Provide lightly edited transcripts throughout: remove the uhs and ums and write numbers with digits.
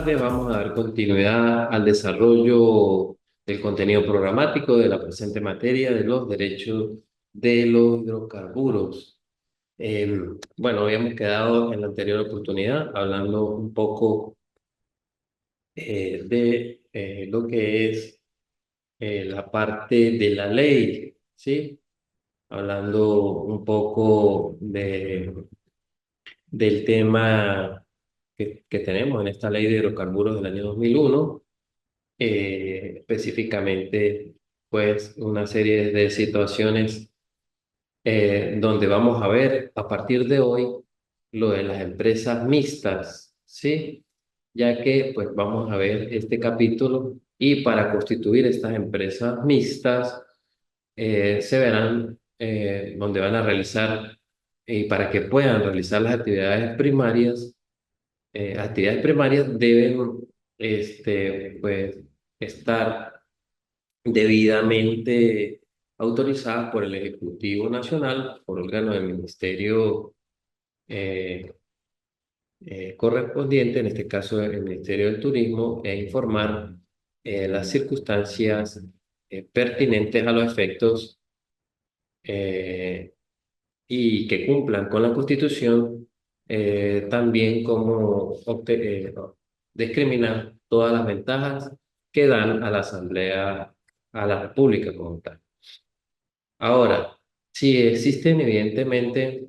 tarde vamos a dar continuidad al desarrollo del contenido programático de la presente materia de los derechos de los hidrocarburos. Bueno, habíamos quedado en la anterior oportunidad hablando un poco de lo que es la parte de la ley, ¿sí? Hablando un poco del tema que tenemos en esta ley de hidrocarburos del año 2001, específicamente pues una serie de situaciones donde vamos a ver a partir de hoy lo de las empresas mixtas, ¿sí? Ya que pues vamos a ver este capítulo y para constituir estas empresas mixtas se verán donde van a realizar y para que puedan realizar las actividades primarias deben pues, estar debidamente autorizadas por el Ejecutivo Nacional, por órgano del Ministerio eh, correspondiente, en este caso el Ministerio del Turismo, e informar las circunstancias pertinentes a los efectos eh, y que cumplan con la Constitución, también como discriminar todas las ventajas que dan a la Asamblea, a la República como tal. Ahora, si existen evidentemente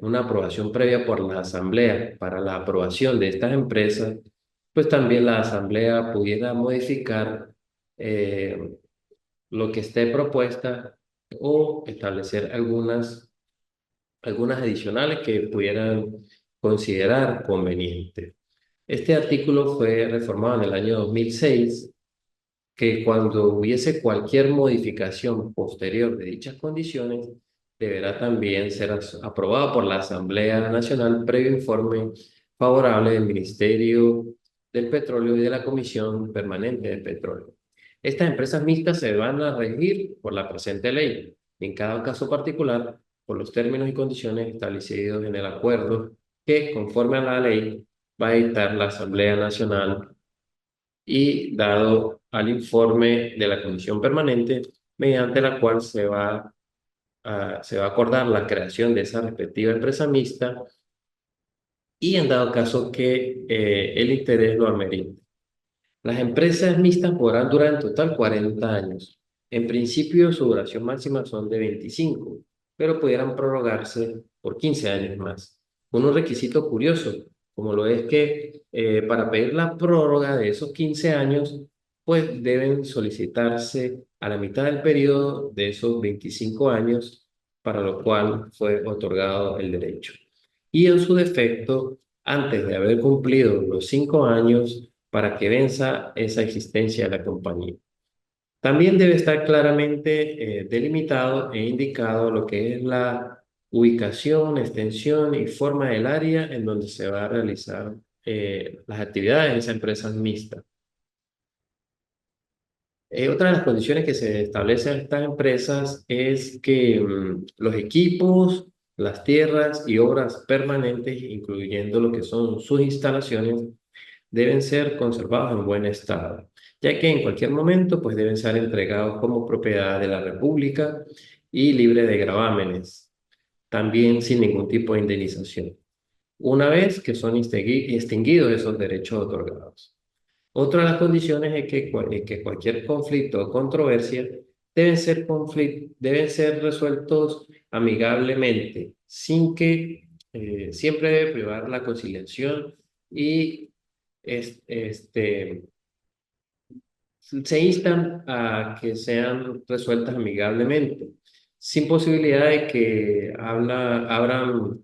una aprobación previa por la Asamblea para la aprobación de estas empresas, pues también la Asamblea pudiera modificar eh, lo que esté propuesta o establecer algunas adicionales que pudieran considerar convenientes. Este artículo fue reformado en el año 2006, que cuando hubiese cualquier modificación posterior de dichas condiciones, deberá también ser aprobado por la Asamblea Nacional previo informe favorable del Ministerio del Petróleo y de la Comisión Permanente de Petróleo. Estas empresas mixtas se van a regir por la presente ley, en cada caso particular, por los términos y condiciones establecidos en el acuerdo que, conforme a la ley, va a dictar la Asamblea Nacional y dado al informe de la Comisión Permanente, mediante la cual se va a acordar la creación de esa respectiva empresa mixta y en dado caso que el interés lo amerite. Las empresas mixtas podrán durar en total 40 años. En principio, su duración máxima son de 25, pero pudieran prorrogarse por 15 años más. Con un requisito curioso, como lo es que para pedir la prórroga de esos 15 años, pues deben solicitarse a la mitad del periodo de esos 25 años, para lo cual fue otorgado el derecho. Y en su defecto, antes de haber cumplido los 5 años, para que venza esa existencia de la compañía. También debe estar claramente delimitado e indicado lo que es la ubicación, extensión y forma del área en donde se va a realizar las actividades de esa empresa mixta. Otra de las condiciones que se establecen en estas empresas es que los equipos, las tierras y obras permanentes, incluyendo lo que son sus instalaciones, deben ser conservados en buen estado, ya que en cualquier momento pues deben ser entregados como propiedad de la República y libre de gravámenes, también sin ningún tipo de indemnización, una vez que son extinguidos esos derechos otorgados. Otra de las condiciones es que cualquier conflicto o controversia deben ser resueltos amigablemente, sin que siempre debe privar la conciliación y se instan a que sean resueltas amigablemente, sin posibilidad de que abran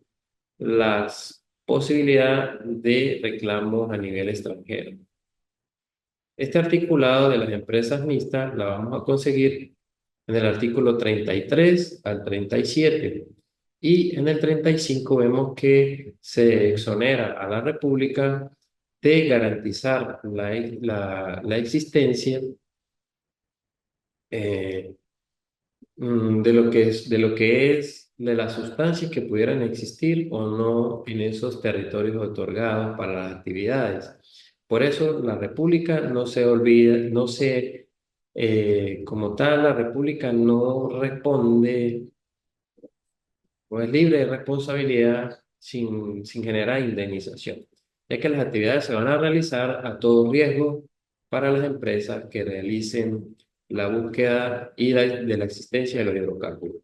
las posibilidades de reclamos a nivel extranjero. Este articulado de las empresas mixtas la vamos a conseguir en el artículo 33 al 37. Y en el 35 vemos que se exonera a la República de garantizar la existencia eh, de las sustancias que pudieran existir o no en esos territorios otorgados para las actividades. Por eso la República no se olvida, no se, como tal, la República no responde o es libre de responsabilidad sin generar indemnización, ya que las actividades se van a realizar a todo riesgo para las empresas que realicen la búsqueda de la existencia de los hidrocarburos.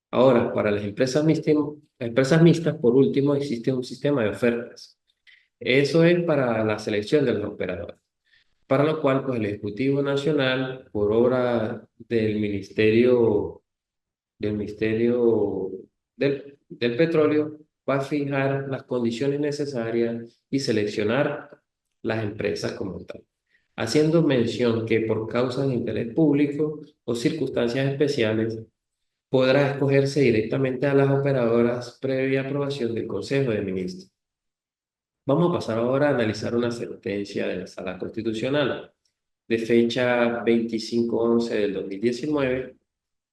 Ahora, para las empresas mixtas, por último, existe un sistema de ofertas. Eso es para la selección de los operadores, para lo cual pues, el Ejecutivo Nacional, por obra del Ministerio del Petróleo, va a fijar las condiciones necesarias y seleccionar las empresas como tal, haciendo mención que por causas de interés público o circunstancias especiales, podrá escogerse directamente a las operadoras previa aprobación del Consejo de Ministros. Vamos a pasar ahora a analizar una sentencia de la Sala Constitucional de fecha 25/11 del 2019,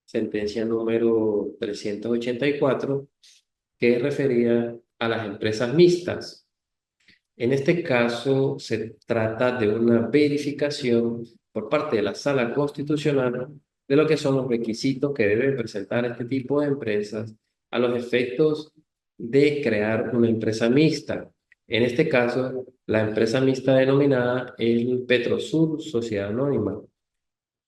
sentencia número 384, que es referida a las empresas mixtas. En este caso, se trata de una verificación por parte de la Sala Constitucional de lo que son los requisitos que deben presentar este tipo de empresas a los efectos de crear una empresa mixta. En este caso, la empresa mixta denominada es el Petrosur Sociedad Anónima.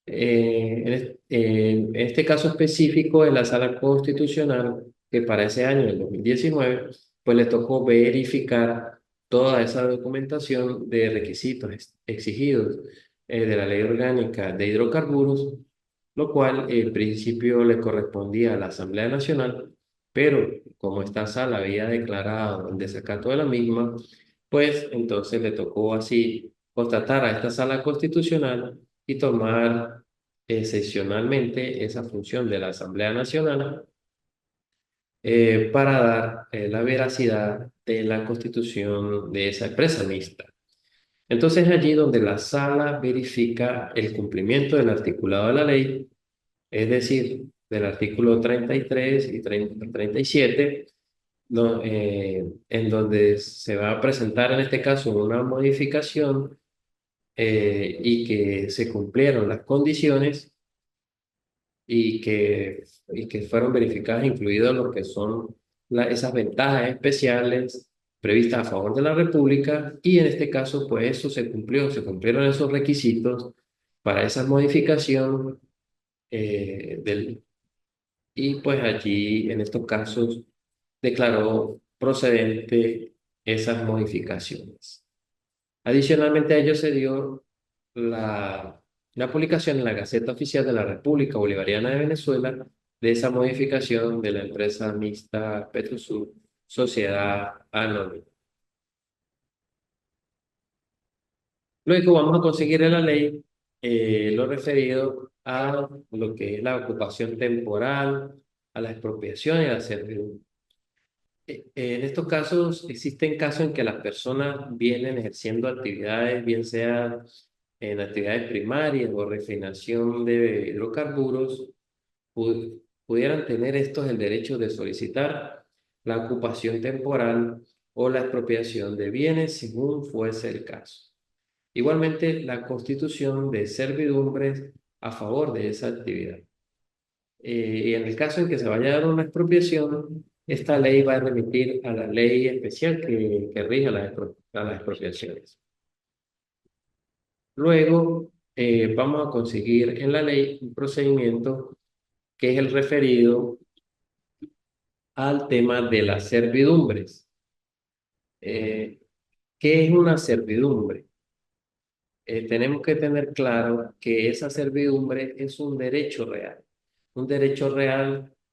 En este caso específico de la Sala Constitucional, que para ese año, el 2019, pues le tocó verificar toda esa documentación de requisitos exigidos de la Ley Orgánica de Hidrocarburos, lo cual en principio le correspondía a la Asamblea Nacional, pero como esta sala había declarado el desacato de la misma, pues entonces le tocó así constatar a esta Sala Constitucional y tomar excepcionalmente esa función de la Asamblea Nacional para dar la veracidad de la constitución de esa empresa mixta. Entonces allí donde la sala verifica el cumplimiento del articulado de la ley, es decir, del artículo 33 y 37, en donde se va a presentar en este caso una modificación y que se cumplieron las condiciones y que fueron verificadas, incluidos lo que son esas ventajas especiales previstas a favor de la República, y en este caso, pues eso se cumplió, se cumplieron esos requisitos para esa modificación y pues allí, en estos casos, declaró procedente esas modificaciones. Adicionalmente a ello se dio la publicación en la Gaceta Oficial de la República Bolivariana de Venezuela de esa modificación de la empresa mixta Petrosur Sociedad Anónima. Luego vamos a conseguir en la ley lo referido a lo que es la ocupación temporal, a la expropiación y a la servidumbre. En estos casos, existen casos en que las personas vienen ejerciendo actividades, bien sea en actividades primarias o refinación de hidrocarburos, pudieran tener estos el derecho de solicitar la ocupación temporal o la expropiación de bienes según fuese el caso. Igualmente, la constitución de servidumbres a favor de esa actividad. Y en el caso en que se vaya a dar una expropiación, esta ley va a remitir a la ley especial que rige a las expropiaciones. Luego, vamos a conseguir en la ley un procedimiento que es el referido al tema de las servidumbres. ¿Qué es una servidumbre? Tenemos que tener claro que esa servidumbre es un derecho real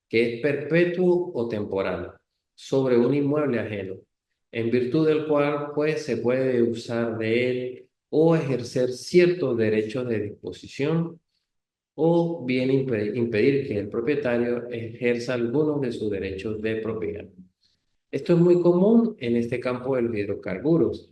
que es perpetuo o temporal sobre un inmueble ajeno, en virtud del cual pues, se puede usar de él o ejercer ciertos derechos de disposición o bien impedir que el propietario ejerza algunos de sus derechos de propiedad. Esto es muy común en este campo de los hidrocarburos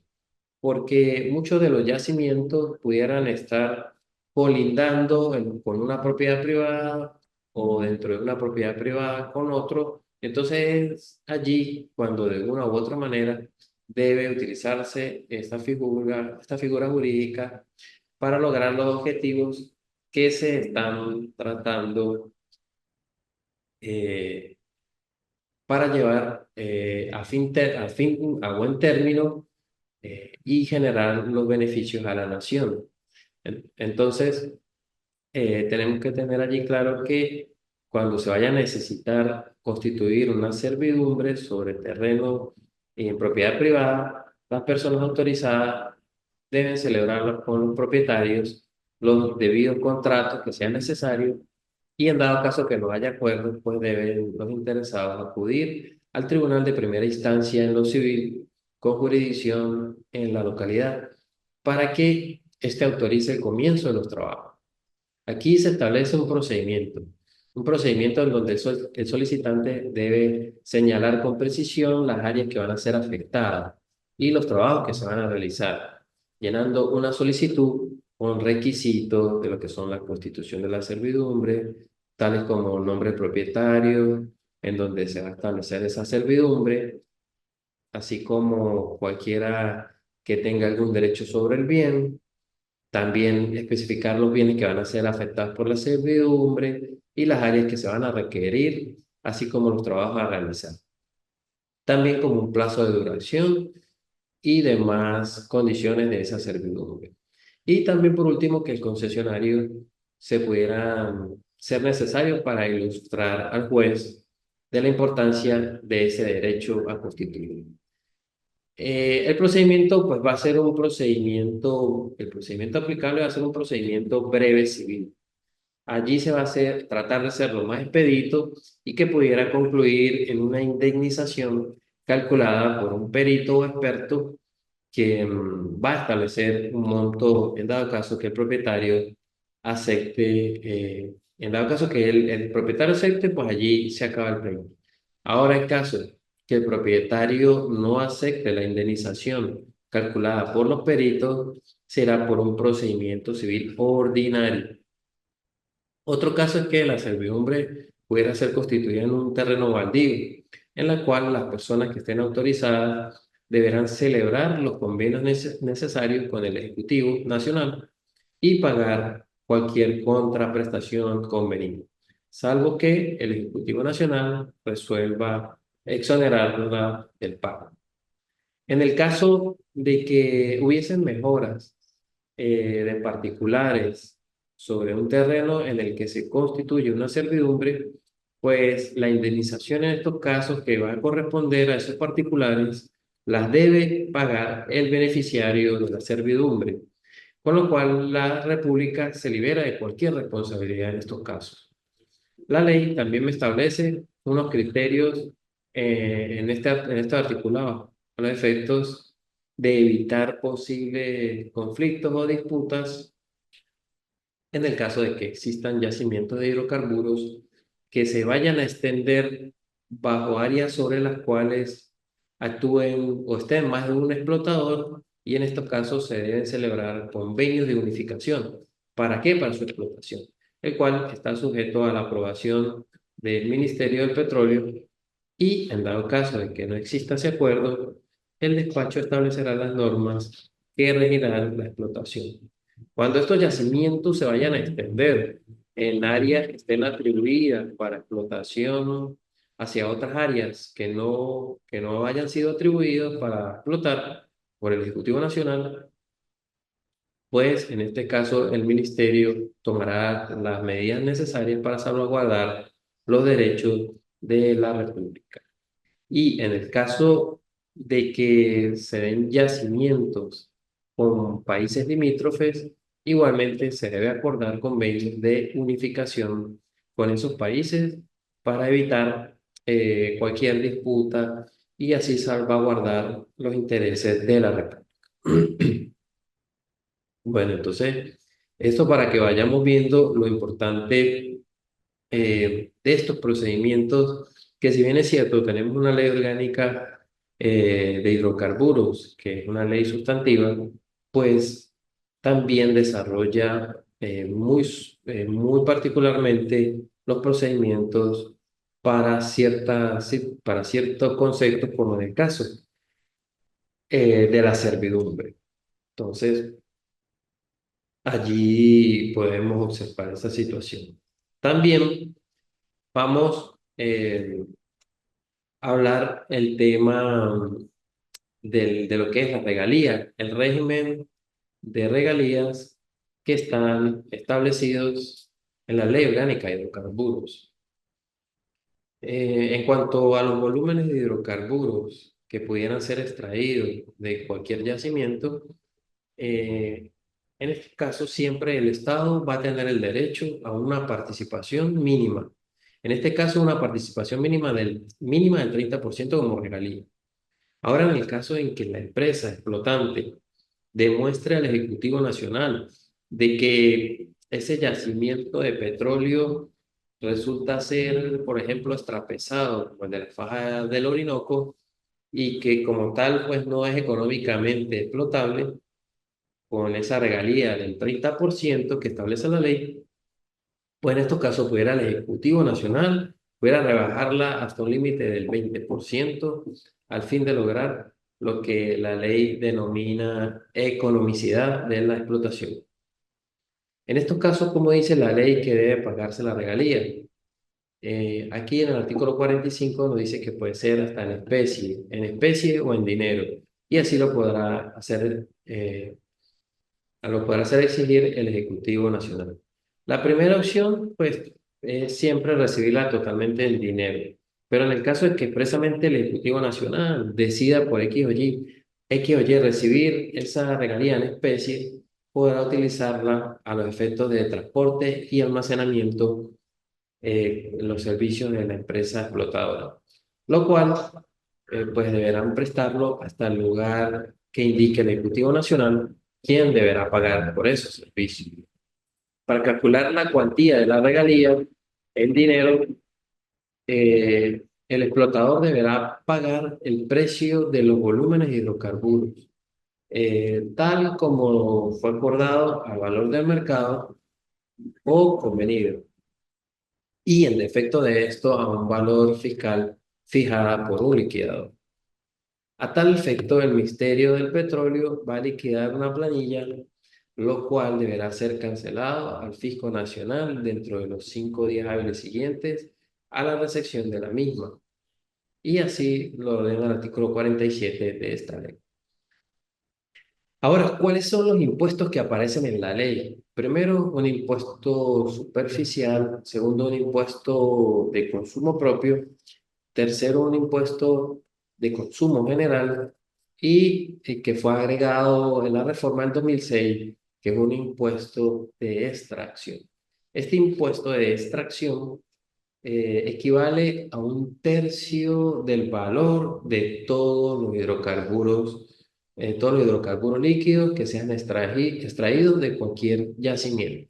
porque muchos de los yacimientos pudieran estar colindando con una propiedad privada o dentro de una propiedad privada con otro. Entonces, allí, cuando de una u otra manera debe utilizarse esta figura jurídica para lograr los objetivos que se están tratando eh, para llevar a buen término y generar los beneficios a la nación. Entonces, tenemos que tener allí claro que cuando se vaya a necesitar constituir una servidumbre sobre terreno en propiedad privada, las personas autorizadas deben celebrarlos con los propietarios los debidos contratos que sean necesarios y en dado caso que no haya acuerdo, pues deben los interesados acudir al tribunal de primera instancia en lo civil con jurisdicción en la localidad para que éste autorice el comienzo de los trabajos. Aquí se establece un procedimiento en donde el solicitante debe señalar con precisión las áreas que van a ser afectadas y los trabajos que se van a realizar, llenando una solicitud con requisitos de lo que son la constitución de la servidumbre, tales como nombre propietario, en donde se va a establecer esa servidumbre, así como cualquiera que tenga algún derecho sobre el bien, también especificar los bienes que van a ser afectados por la servidumbre y las áreas que se van a requerir, así como los trabajos a realizar. También como un plazo de duración y demás condiciones de esa servidumbre. Y también por último que el concesionario se pudiera ser necesario para ilustrar al juez de la importancia de ese derecho a constituir. El procedimiento, pues va a ser un procedimiento, el procedimiento aplicable va a ser un procedimiento breve civil. Allí se va a hacer, tratar de hacerlo más expedito y que pudiera concluir en una indemnización calculada por un perito o experto que va a establecer un monto en dado caso que el propietario en dado caso que el propietario acepte, pues allí se acaba el pleito. Ahora, en caso que el propietario no acepte la indemnización calculada por los peritos, será por un procedimiento civil ordinario. Otro caso es que la servidumbre pudiera ser constituida en un terreno baldío, en la cual las personas que estén autorizadas deberán celebrar los convenios necesarios con el Ejecutivo Nacional y pagar cualquier contraprestación conveniente, salvo que el Ejecutivo Nacional resuelva exonerarla del pago. En el caso de que hubiesen mejoras de particulares sobre un terreno en el que se constituye una servidumbre, pues la indemnización en estos casos que va a corresponder a esos particulares las debe pagar el beneficiario de la servidumbre, con lo cual la República se libera de cualquier responsabilidad en estos casos. La ley también me establece unos criterios en este articulado, a los efectos de evitar posibles conflictos o disputas en el caso de que existan yacimientos de hidrocarburos que se vayan a extender bajo áreas sobre las cuales actúen o estén más de un explotador y en estos casos se deben celebrar convenios de unificación. ¿Para qué? Para su explotación, el cual está sujeto a la aprobación del Ministerio del Petróleo y en dado caso de que no exista ese acuerdo, el despacho establecerá las normas que regirán la explotación. Cuando estos yacimientos se vayan a extender en áreas que estén atribuidas para explotación hacia otras áreas que no hayan sido atribuidas para explotar por el Ejecutivo Nacional, pues en este caso el Ministerio tomará las medidas necesarias para salvaguardar los derechos de la República. Y en el caso de que se den yacimientos con países limítrofes, igualmente se debe acordar convenios de unificación con esos países para evitar cualquier disputa y así salvaguardar los intereses de la República. Bueno, entonces, esto para que vayamos viendo lo importante de estos procedimientos, que si bien es cierto, tenemos una ley orgánica de hidrocarburos, que es una ley sustantiva, pues también desarrolla muy particularmente los procedimientos para ciertos conceptos, como en el caso de la servidumbre. Entonces, allí podemos observar esa situación. También vamos a hablar el tema de lo que es la regalía, el régimen de regalías que están establecidos en la Ley Orgánica de Hidrocarburos. En cuanto a los volúmenes de hidrocarburos que pudieran ser extraídos de cualquier yacimiento, en este caso siempre el Estado va a tener el derecho a una participación mínima. En este caso, una participación mínima del 30% como regalía. Ahora, en el caso en que la empresa explotante demuestre al Ejecutivo Nacional de que ese yacimiento de petróleo resulta ser, por ejemplo, extrapesado, como el de la faja del Orinoco, y que como tal, pues no es económicamente explotable, con esa regalía del 30% que establece la ley, pues en estos casos pudiera el Ejecutivo Nacional, pudiera rebajarla hasta un límite del 20% al fin de lograr lo que la ley denomina economicidad de la explotación. En estos casos, como dice la ley que debe pagarse la regalía? Aquí en el artículo 45 nos dice que puede ser hasta en especie o en dinero, y así lo podrá hacer exigir el Ejecutivo Nacional. La primera opción, pues, es siempre recibirla totalmente en dinero. Pero en el caso de que expresamente el Ejecutivo Nacional decida por X o Y recibir esa regalía en especie, podrá utilizarla a los efectos de transporte y almacenamiento en los servicios de la empresa explotadora, lo cual pues deberán prestarlo hasta el lugar que indique el Ejecutivo Nacional, quien deberá pagar por esos servicios. Para calcular la cuantía de la regalía en dinero, el explotador deberá pagar el precio de los volúmenes de hidrocarburos, tal como fue acordado al valor del mercado o convenido, y en defecto de esto a un valor fiscal fijada por un liquidador. A tal efecto, el Ministerio del Petróleo va a liquidar una planilla, lo cual deberá ser cancelado al Fisco Nacional dentro de los 5 días hábiles siguientes a la recepción de la misma. Y así lo ordena el artículo 47 de esta ley. Ahora, ¿cuáles son los impuestos que aparecen en la ley? Primero, un impuesto superficial. Segundo, un impuesto de consumo propio. Tercero, un impuesto de consumo general y que fue agregado en la reforma del 2006, que es un impuesto de extracción. Este impuesto de extracción equivale a un tercio del valor de todos los hidrocarburos líquidos que sean extraídos de cualquier yacimiento.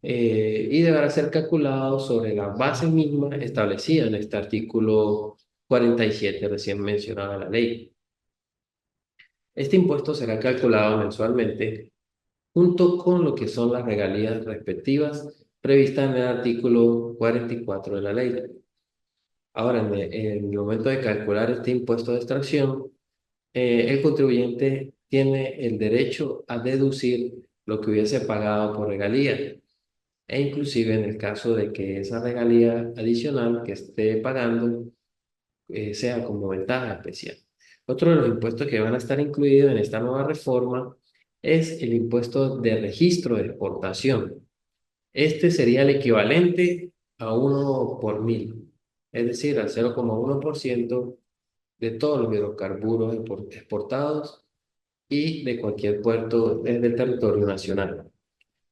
Y deberá ser calculado sobre la base misma establecida en este artículo 47 recién mencionado de la ley. Este impuesto será calculado mensualmente junto con lo que son las regalías respectivas previstas en el artículo 44 de la ley. Ahora, en el momento de calcular este impuesto de extracción, el contribuyente tiene el derecho a deducir lo que hubiese pagado por regalía, e inclusive en el caso de que esa regalía adicional que esté pagando sea como ventaja especial. Otro de los impuestos que van a estar incluidos en esta nueva reforma es el impuesto de registro de exportación. Este sería el equivalente a 1 por 1000, es decir, al 0,1% de todos los hidrocarburos exportados y de cualquier puerto desde el territorio nacional,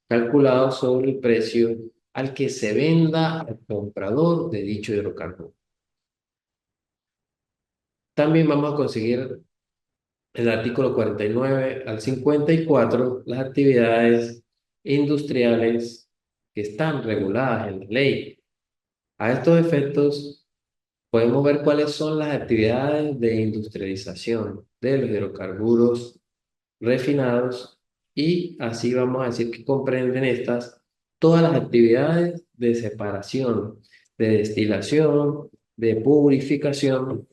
calculado sobre el precio al que se venda al comprador de dicho hidrocarburo. También vamos a conseguir en el artículo 49 al 54 las actividades industriales que están reguladas en la ley. A estos efectos, podemos ver cuáles son las actividades de industrialización de los hidrocarburos refinados, y así vamos a decir que comprenden estas todas las actividades de separación, de destilación, de purificación,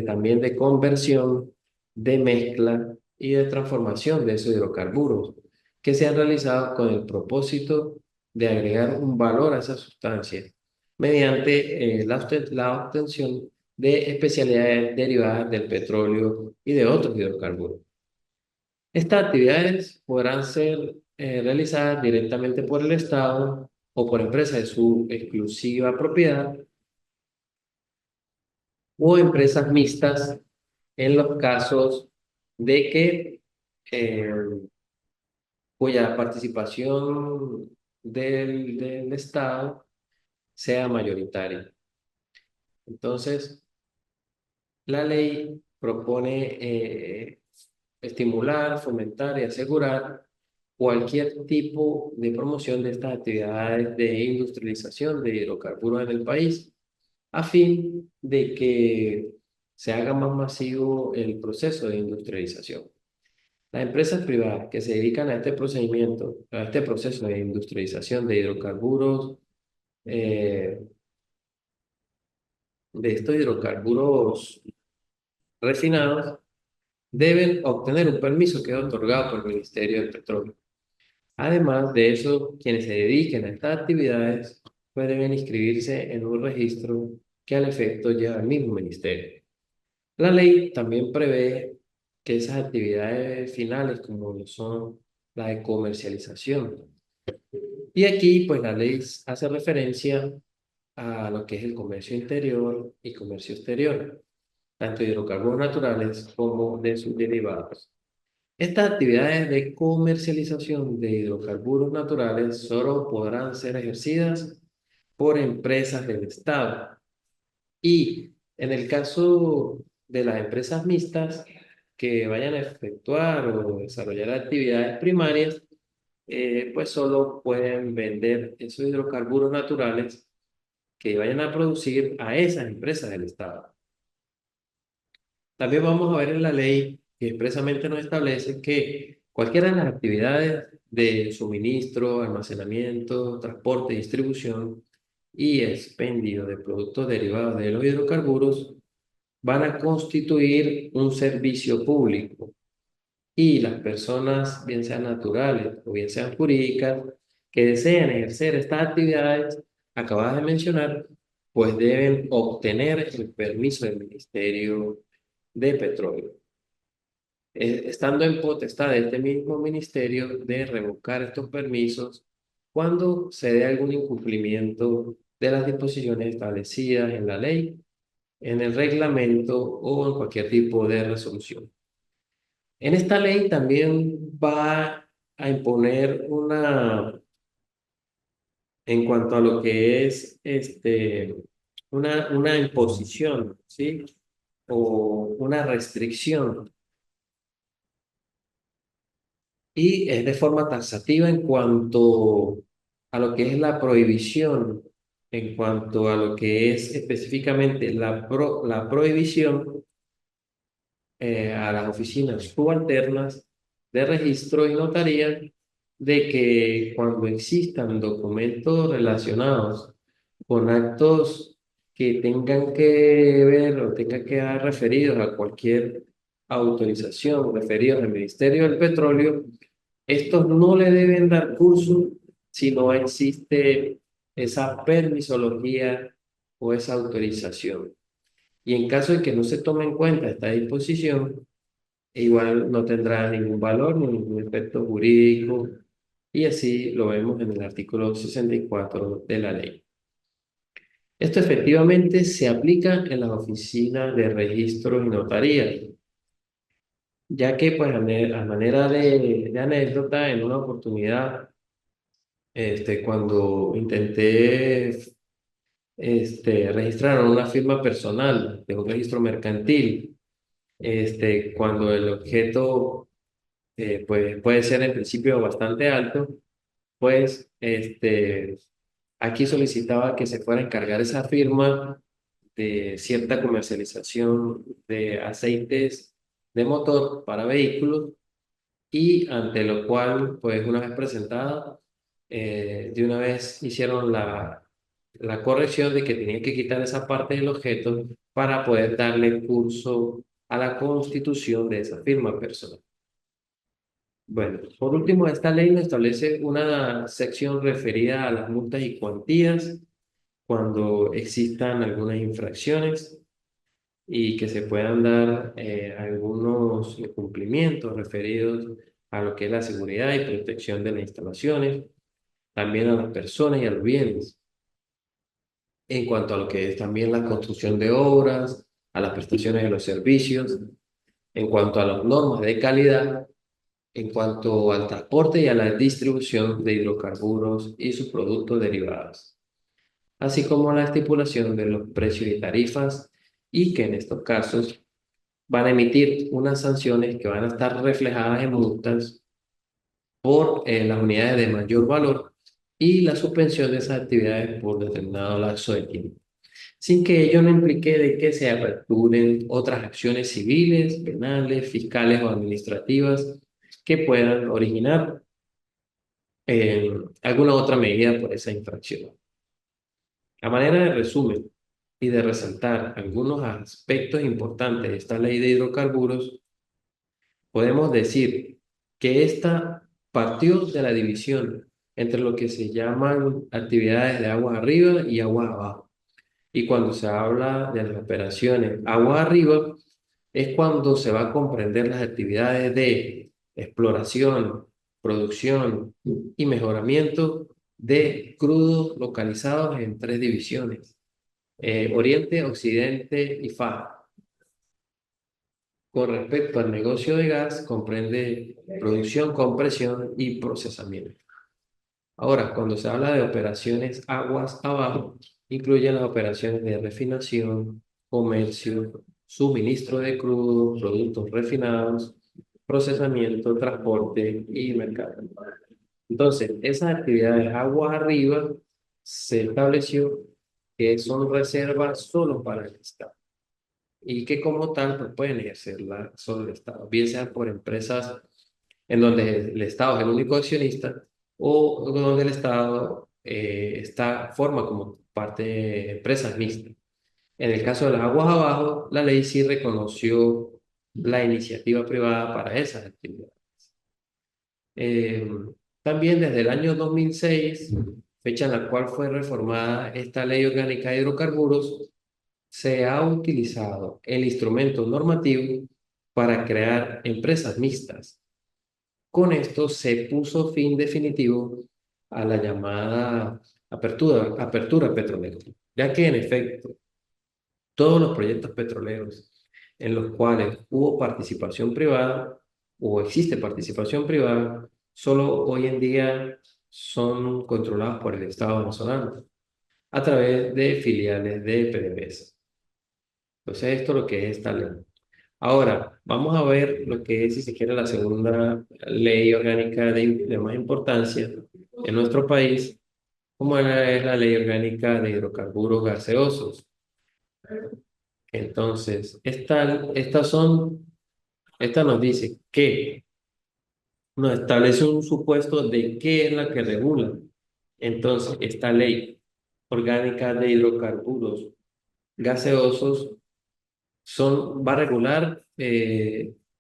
también de conversión de mezcla y de transformación de esos hidrocarburos que se han realizado con el propósito de agregar un valor a esa sustancia mediante la obtención de especialidades derivadas del petróleo y de otros hidrocarburos. Estas actividades podrán ser realizadas directamente por el Estado o por empresas de su exclusiva propiedad o empresas mixtas en los casos de que eh, cuya participación del Estado sea mayoritaria. Entonces, la ley propone estimular, fomentar y asegurar cualquier tipo de promoción de estas actividades de industrialización de hidrocarburos en el país, a fin de que se haga más masivo el proceso de industrialización. Las empresas privadas que se dedican a este procedimiento, a este proceso de industrialización de hidrocarburos, eh, de estos hidrocarburos refinados, deben obtener un permiso que es otorgado por el Ministerio del Petróleo. Además de eso, quienes se dediquen a estas actividades pues deben inscribirse en un registro que al efecto lleva el mismo ministerio. La ley también prevé que esas actividades finales, como lo son la de comercialización, y aquí pues la ley hace referencia a lo que es el comercio interior y comercio exterior, tanto de hidrocarburos naturales como de sus derivados. Estas actividades de comercialización de hidrocarburos naturales solo podrán ser ejercidas por empresas del Estado. Y en el caso de las empresas mixtas que vayan a efectuar o desarrollar actividades primarias, pues solo pueden vender esos hidrocarburos naturales que vayan a producir a esas empresas del Estado. También vamos a ver en la ley que expresamente nos establece que cualquiera de las actividades de suministro, almacenamiento, transporte, distribución y expendio de productos derivados de los hidrocarburos van a constituir un servicio público y las personas, bien sean naturales o bien sean jurídicas, que deseen ejercer estas actividades acabadas de mencionar, pues deben obtener el permiso del Ministerio de Petróleo, estando en potestad de este mismo ministerio de revocar estos permisos cuando se dé algún incumplimiento de las disposiciones establecidas en la ley, en el reglamento o en cualquier tipo de resolución. En esta ley también va a imponer en cuanto a lo que es una imposición, ¿sí? O una restricción. Y es de forma taxativa en cuanto a lo que es la prohibición, en cuanto a lo que es específicamente la prohibición a las oficinas subalternas de registro y notaría de que cuando existan documentos relacionados con actos que tengan que ver o tengan que dar referidos a cualquier autorización referidos al Ministerio del Petróleo, estos no le deben dar curso si no existe esa permisología o esa autorización. Y en caso de que no se tome en cuenta esta disposición, igual no tendrá ningún valor ni ningún efecto jurídico, y así lo vemos en el artículo 64 de la ley. Esto efectivamente se aplica en las oficinas de registro y notaría, ya que pues a manera de anécdota, en una oportunidad, cuando intenté registrar una firma personal de un registro mercantil, cuando el objeto pues puede ser en principio bastante alto, pues aquí solicitaba que se fuera a encargar esa firma de cierta comercialización de aceites de motor para vehículos y ante lo cual, pues una vez presentada, de una vez hicieron la corrección de que tenían que quitar esa parte del objeto para poder darle curso a la constitución de esa firma personal. Bueno, por último, esta ley nos establece una sección referida a las multas y cuantías cuando existan algunas infracciones y que se puedan dar algunos incumplimientos referidos a lo que es la seguridad y protección de las instalaciones, también a las personas y a los bienes. En cuanto a lo que es también la construcción de obras, a las prestaciones de los servicios, en cuanto a las normas de calidad, en cuanto al transporte y a la distribución de hidrocarburos y sus productos derivados, así como la estipulación de los precios y tarifas, y que en estos casos van a emitir unas sanciones que van a estar reflejadas en multas por las unidades de mayor valor y la suspensión de esas actividades por determinado lapso de tiempo, sin que ello no implique de que se aperturen otras acciones civiles, penales, fiscales o administrativas que puedan originar alguna otra medida por esa infracción. A manera de resumen y de resaltar algunos aspectos importantes de esta ley de hidrocarburos, podemos decir que esta partió de la división entre lo que se llaman actividades de aguas arriba y aguas abajo. Y cuando se habla de las operaciones aguas arriba, es cuando se va a comprender las actividades de exploración, producción y mejoramiento de crudos localizados en tres divisiones: Oriente, Occidente y Faja. Con respecto al negocio de gas, comprende producción, compresión y procesamiento. Ahora, cuando se habla de operaciones aguas abajo, incluyen las operaciones de refinación, comercio, suministro de crudo, productos refinados, procesamiento, transporte y mercado. Entonces, esas actividades aguas arriba se estableció que son reservas solo para el Estado y que como tal pues, pueden ejercerla solo el Estado, bien sea por empresas en donde el Estado es el único accionista o donde el Estado forma como parte de empresas mixtas. En el caso de las aguas abajo, la ley sí reconoció la iniciativa privada para esas actividades. Eh, También desde el año 2006, fecha en la cual fue reformada esta ley orgánica de hidrocarburos, se ha utilizado el instrumento normativo para crear empresas mixtas. Con esto se puso fin definitivo a la llamada apertura petrolera, ya que en efecto todos los proyectos petroleros en los cuales hubo participación privada o existe participación privada, solo hoy en día son controlados por el Estado venezolano a través de filiales de PDVSA. Entonces, esto es lo que es esta ley. Ahora, vamos a ver lo que es, si se quiere, la segunda ley orgánica de más importancia en nuestro país, como es la ley orgánica de hidrocarburos gaseosos. Entonces, esta nos dice que nos establece un supuesto de qué es la que regula. Entonces, esta ley orgánica de hidrocarburos gaseosos va a regular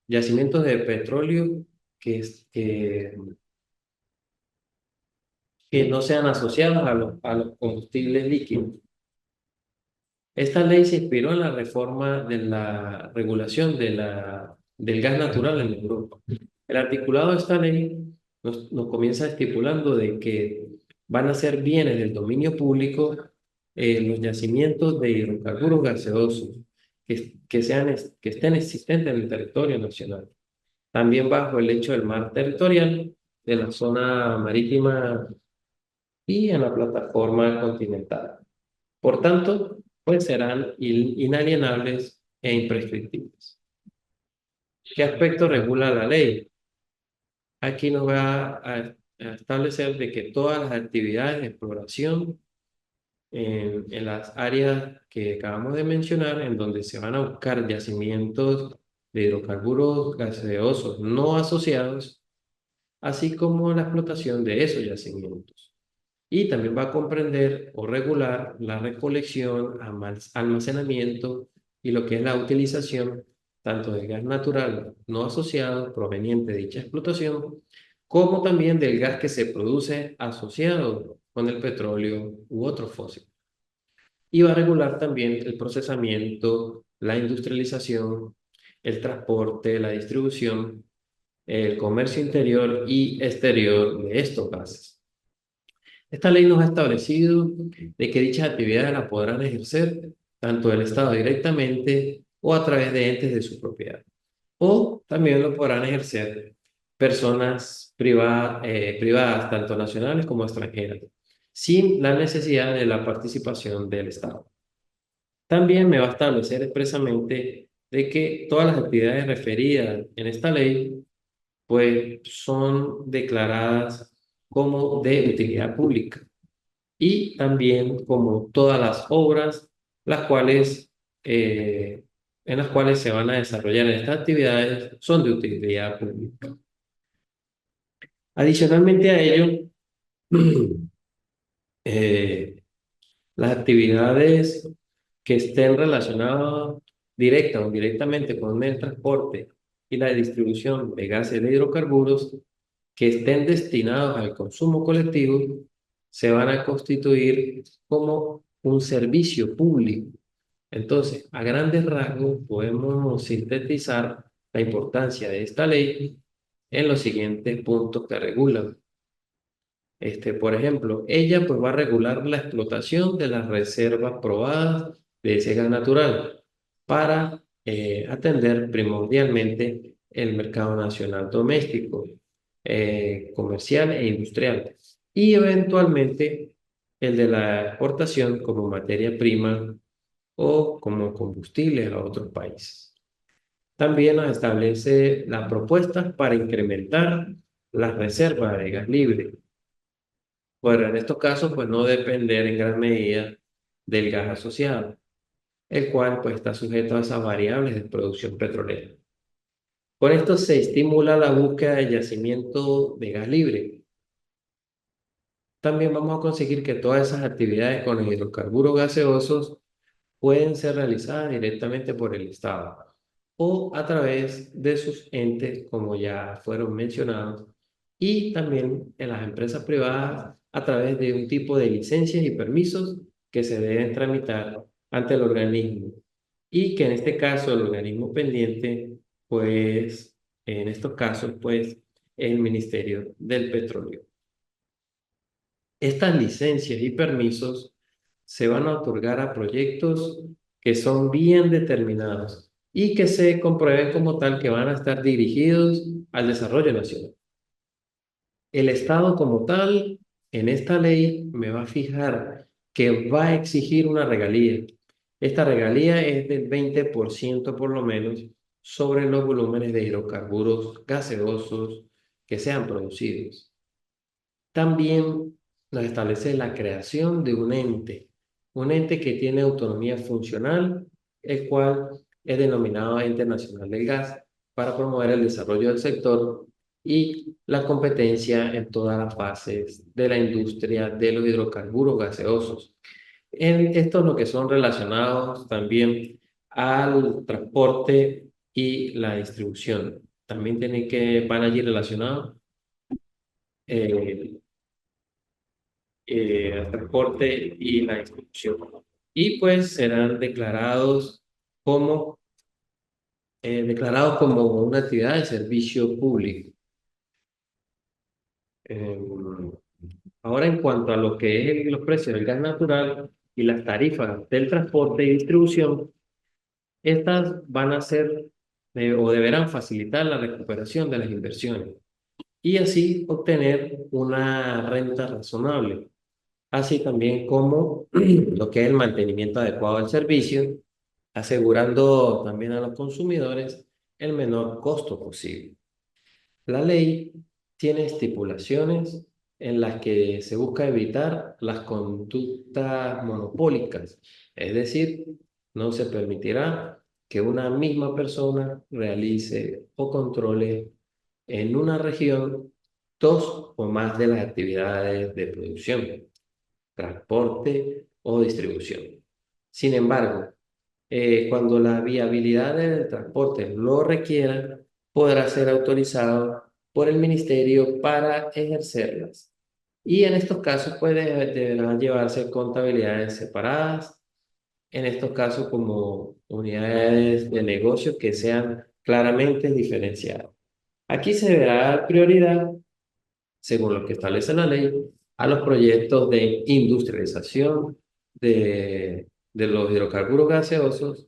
yacimientos de petróleo que, que no sean asociados a los combustibles líquidos. Esta ley se inspiró en la reforma de la regulación del gas natural en Europa. El articulado de esta ley nos comienza estipulando de que van a ser bienes del dominio público los yacimientos de hidrocarburos gaseosos que estén existentes en el territorio nacional. También bajo el lecho del mar territorial, de la zona marítima y en la plataforma continental. Por tanto, pues serán inalienables e imprescriptibles. ¿Qué aspecto regula la ley? Aquí nos va a establecer de que todas las actividades de exploración en las áreas que acabamos de mencionar, en donde se van a buscar yacimientos de hidrocarburos gaseosos no asociados, así como la explotación de esos yacimientos. Y también va a comprender o regular la recolección, almacenamiento y lo que es la utilización tanto del gas natural no asociado proveniente de dicha explotación, como también del gas que se produce asociado con el petróleo u otro fósil. Y va a regular también el procesamiento, la industrialización, el transporte, la distribución, el comercio interior y exterior de estos gases. Esta ley nos ha establecido de que dichas actividades las podrán ejercer tanto el Estado directamente o a través de entes de su propiedad. O también lo podrán ejercer personas privadas, tanto nacionales como extranjeras, sin la necesidad de la participación del Estado. También me va a establecer expresamente de que todas las actividades referidas en esta ley pues son declaradas como de utilidad pública y también como todas las obras las cuales, eh, en las cuales se van a desarrollar estas actividades son de utilidad pública. Adicionalmente a ello, eh, las actividades que estén relacionadas directa o indirectamente con el transporte y la distribución de gases de hidrocarburos que estén destinados al consumo colectivo se van a constituir como un servicio público. Entonces, a grandes rasgos, podemos sintetizar la importancia de esta ley en los siguientes puntos que regulan. Por ejemplo, ella pues va a regular la explotación de las reservas probadas de ese gas natural para atender primordialmente el mercado nacional doméstico, comercial e industrial, y eventualmente el de la exportación como materia prima o como combustible a otros países. También nos establece las propuestas para incrementar las reservas de gas libre. Bueno, en estos casos, pues no depender en gran medida del gas asociado, el cual pues está sujeto a esas variables de producción petrolera. Con esto se estimula la búsqueda de yacimiento de gas libre. También vamos a conseguir que todas esas actividades con los hidrocarburos gaseosos pueden ser realizadas directamente por el Estado o a través de sus entes, como ya fueron mencionados, y también en las empresas privadas a través de un tipo de licencias y permisos que se deben tramitar ante el organismo. Y que en este caso el organismo pendiente, pues en estos casos, pues es el Ministerio del Petróleo. Estas licencias y permisos se van a otorgar a proyectos que son bien determinados y que se comprueben como tal que van a estar dirigidos al desarrollo nacional. El Estado como tal, en esta ley, me va a fijar que va a exigir una regalía. Esta regalía es del 20% por lo menos sobre los volúmenes de hidrocarburos gaseosos que sean producidos. También nos establece la creación de un ente que tiene autonomía funcional, el cual es denominado Ente Nacional del Gas, para promover el desarrollo del sector y la competencia en todas las fases de la industria de los hidrocarburos gaseosos. En estos lo que son relacionados también al transporte y la distribución. También van allí relacionados eh, al transporte y la distribución. Y pues serán declarados como una actividad de servicio público. Eh, Ahora, en cuanto a lo que es los precios del gas natural y las tarifas del transporte y distribución, estas van a ser o deberán facilitar la recuperación de las inversiones y así obtener una renta razonable, así también como lo que es el mantenimiento adecuado del servicio, asegurando también a los consumidores el menor costo posible. La ley tiene estipulaciones en las que se busca evitar las conductas monopólicas, es decir, no se permitirá que una misma persona realice o controle en una región dos o más de las actividades de producción, transporte o distribución. Sin embargo, cuando la viabilidad del transporte lo requiera, podrá ser autorizado por el ministerio para ejercerlas. Y en estos casos, pues deberán llevarse contabilidades separadas, en estos casos como unidades de negocio que sean claramente diferenciadas. Aquí se deberá dar prioridad, según lo que establece la ley, a los proyectos de industrialización de los hidrocarburos gaseosos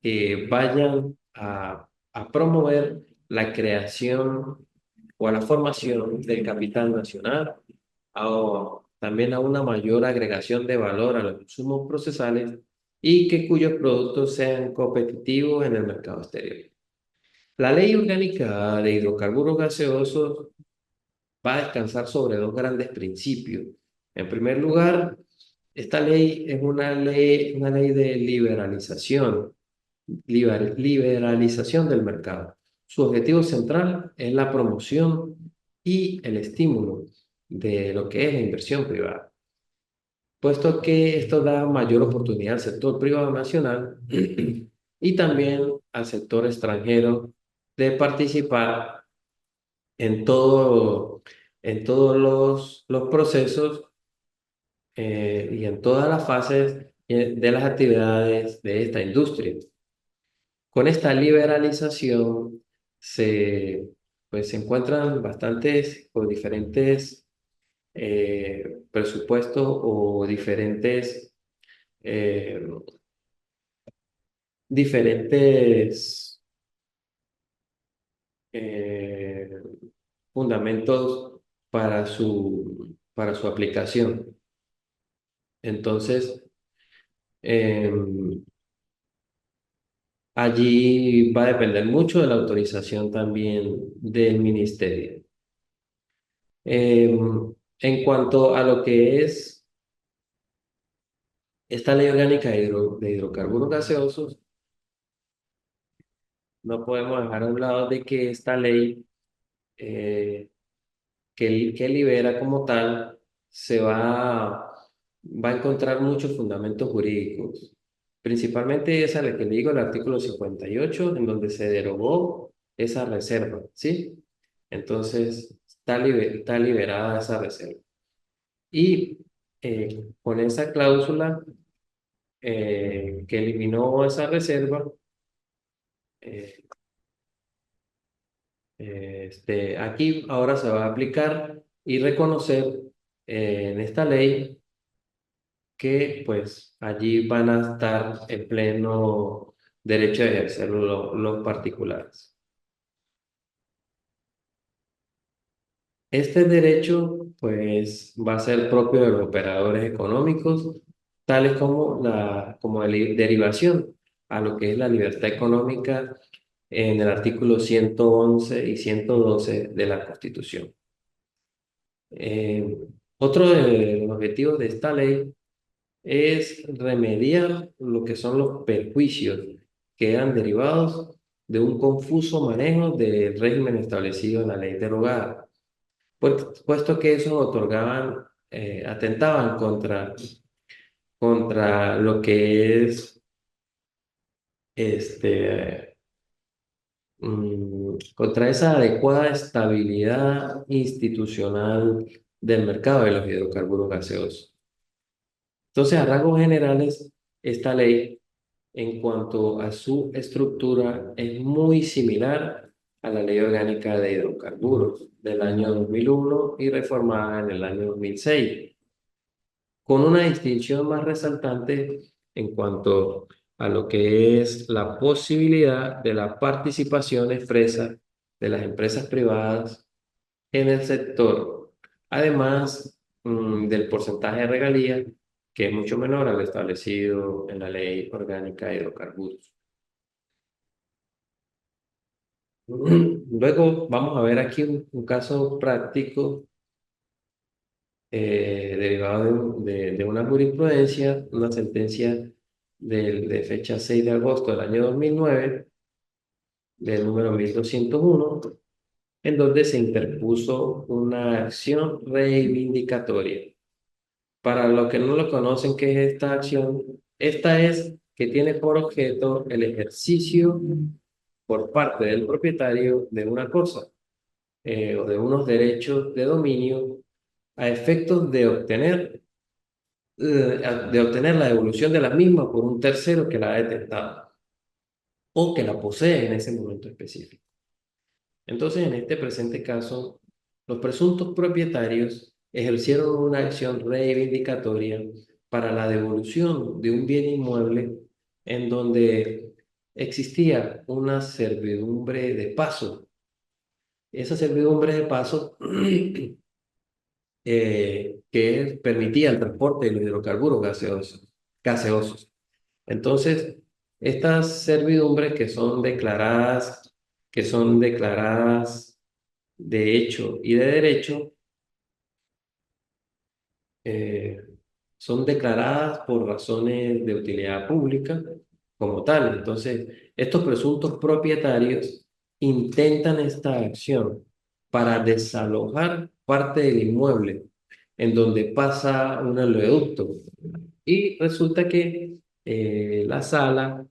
que vayan a promover la creación o a la formación del capital nacional, también a una mayor agregación de valor a los insumos procesales y que cuyos productos sean competitivos en el mercado exterior. La Ley Orgánica de Hidrocarburos Gaseosos va a descansar sobre dos grandes principios. En primer lugar, esta ley es una ley de liberalización del mercado. Su objetivo central es la promoción y el estímulo de lo que es la inversión privada, puesto que esto da mayor oportunidad al sector privado nacional y también al sector extranjero de participar en en todos los procesos y en todas las fases de las actividades de esta industria. Con esta liberalización se, pues, se encuentran bastantes o diferentes presupuestos o eh, diferentes eh, fundamentos para su aplicación. Entonces, em, allí va a depender mucho de la autorización también del ministerio. En cuanto a lo que es esta ley orgánica de hidrocarburos gaseosos, no podemos dejar a un lado de que esta ley eh, que libera como tal va a encontrar muchos fundamentos jurídicos. Principalmente esa la que le digo, el artículo 58 en donde se derogó esa reserva, ¿sí? Entonces, está liberada esa reserva. Y con esa cláusula que eliminó esa reserva, eh, aquí ahora se va a aplicar y reconocer en esta ley que pues allí van a estar en pleno derecho a ejercer los particulares. Este derecho pues va a ser propio de los operadores económicos, tales como como derivación a lo que es la libertad económica en el artículo 111 y 112 de la Constitución. Eh, Otro de los objetivos de esta ley es remediar lo que son los perjuicios que eran derivados de un confuso manejo del régimen establecido en la ley derogada, puesto que esos atentaban contra lo que es este, contra esa adecuada estabilidad institucional del mercado de los hidrocarburos gaseosos. Entonces, a rasgos generales, esta ley, en cuanto a su estructura, es muy similar a la Ley Orgánica de Hidrocarburos del año 2001 y reformada en el año 2006, con una distinción más resaltante en cuanto a lo que es la posibilidad de la participación expresa de las empresas privadas en el sector, además del porcentaje de regalías, que es mucho menor al establecido en la Ley Orgánica de Hidrocarburos. Luego vamos a ver aquí un caso práctico derivado de una jurisprudencia, una sentencia de fecha 6 de agosto del año 2009, del número 1201, en donde se interpuso una acción reivindicatoria. Para los que no lo conocen, ¿qué es esta acción? Esta es que tiene por objeto el ejercicio por parte del propietario de una cosa o de unos derechos de dominio a efectos de obtener la devolución de la misma por un tercero que la ha detentado o que la posee en ese momento específico. Entonces, en este presente caso, los presuntos propietarios ejercieron una acción reivindicatoria para la devolución de un bien inmueble en donde existía una servidumbre de paso. Esa servidumbre de paso que permitía el transporte de los hidrocarburos gaseosos. Entonces, estas servidumbres que son declaradas de hecho y de derecho, eh, son declaradas por razones de utilidad pública como tal. Entonces, estos presuntos propietarios intentan esta acción para desalojar parte del inmueble en donde pasa un oleoducto. Y resulta que la sala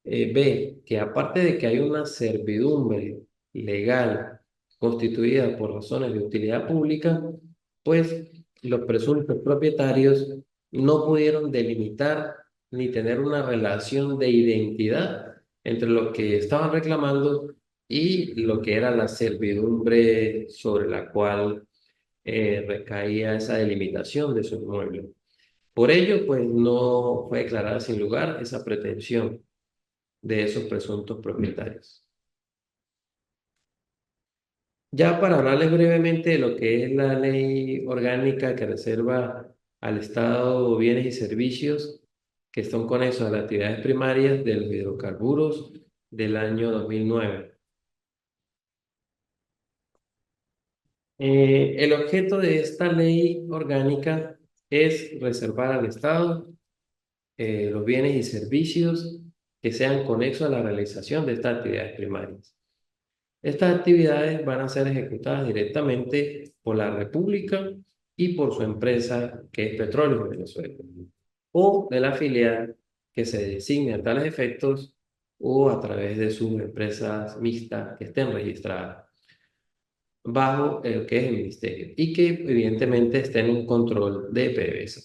ve que aparte de que hay una servidumbre legal constituida por razones de utilidad pública, pues los presuntos propietarios no pudieron delimitar ni tener una relación de identidad entre lo que estaban reclamando y lo que era la servidumbre sobre la cual recaía esa delimitación de su inmueble. Por ello, pues no fue declarada sin lugar esa pretensión de esos presuntos propietarios. Ya para hablarles brevemente de lo que es la ley orgánica que reserva al Estado bienes y servicios que son conexos a las actividades primarias de los hidrocarburos del año 2009. El objeto de esta ley orgánica es reservar al Estado los bienes y servicios que sean conexos a la realización de estas actividades primarias. Estas actividades van a ser ejecutadas directamente por la República y por su empresa, que es Petróleos de Venezuela, o de la filial que se designe a tales efectos o a través de sus empresas mixtas que estén registradas bajo el que es el ministerio y que evidentemente estén en un control de PDVSA.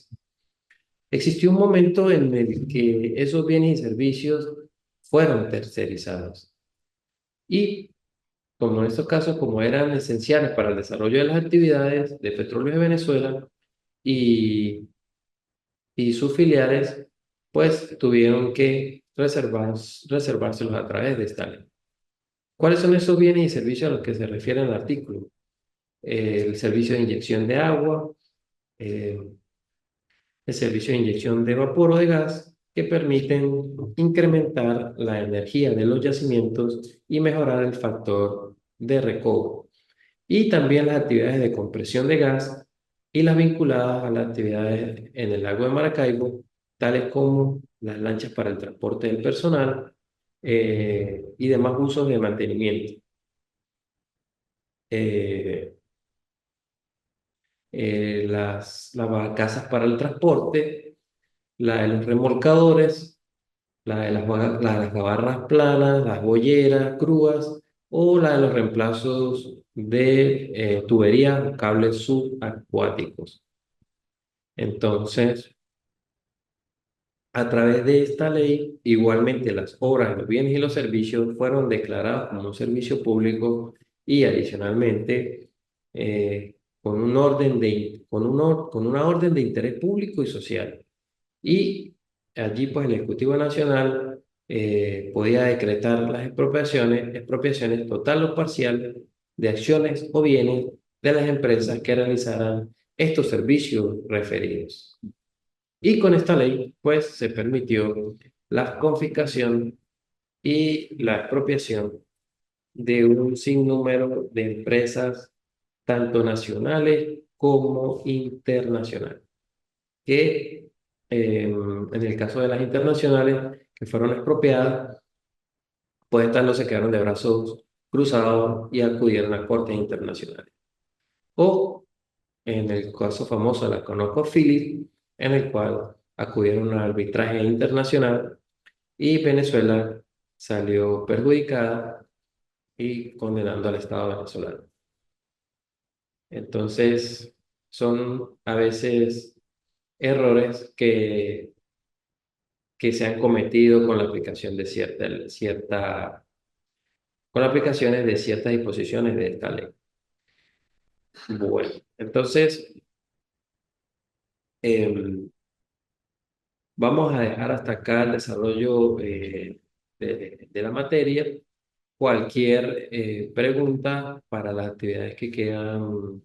Existió un momento en el que esos bienes y servicios fueron tercerizados y como en estos casos, como eran esenciales para el desarrollo de las actividades de Petróleos de Venezuela y, y sus filiales, pues tuvieron que reservárselos a través de esta ley. ¿Cuáles son esos bienes y servicios a los que se refiere el artículo? El servicio de inyección de agua, eh, el servicio de inyección de vapor o de gas, que permiten incrementar la energía de los yacimientos y mejorar el factor de recobro. Y también las actividades de compresión de gas y las vinculadas a las actividades en el lago de Maracaibo, tales como las lanchas para el transporte del personal y demás usos de mantenimiento. Eh, las barcazas para el transporte, la de los remolcadores, la de las gabarras planas, las boyeras, grúas o la de los reemplazos de tuberías o cables subacuáticos. Entonces, a través de esta ley, igualmente las obras, los bienes y los servicios fueron declarados como un servicio público y adicionalmente con un orden con una orden de interés público y social. Y allí pues el Ejecutivo Nacional podía decretar las expropiaciones total o parcial de acciones o bienes de las empresas que realizaran estos servicios referidos. Y con esta ley, pues, se permitió la confiscación y la expropiación de un sinnúmero de empresas, tanto nacionales como internacionales, que en el caso de las internacionales que fueron expropiadas, pues estas no se quedaron de brazos cruzados y acudieron a cortes internacionales. O en el caso famoso de la ConocoPhillips, en el cual acudieron al arbitraje internacional y Venezuela salió perjudicada y condenando al Estado venezolano. Entonces, son a veces errores que se han cometido con la aplicación de con aplicaciones de ciertas disposiciones de esta ley. Bueno, entonces, em, vamos a dejar hasta acá el desarrollo de la materia. Cualquier pregunta para las actividades que quedan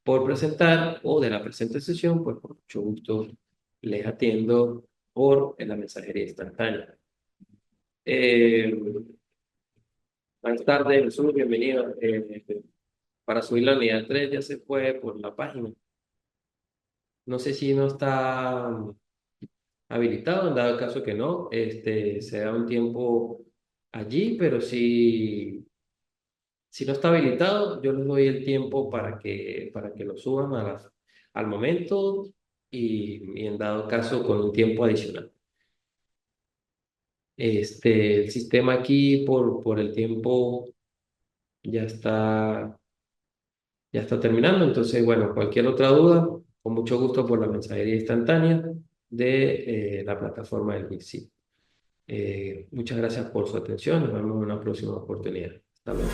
por presentar o de la presente sesión, pues con mucho gusto les atiendo por la mensajería instantánea. Eh, Buenas tardes, Jesús, bienvenido. Para subir la unidad 3 ya se puede por la página. No sé si no está habilitado, en dado caso que no, se da un tiempo allí, pero si no está habilitado, yo les doy el tiempo para que lo suban al momento y en dado caso con un tiempo adicional. El sistema aquí por el tiempo ya está, ya está terminando, entonces, bueno, cualquier otra duda, con mucho gusto por la mensajería instantánea de la plataforma del MIXI. Muchas gracias por su atención. Nos vemos en una próxima oportunidad. Hasta luego.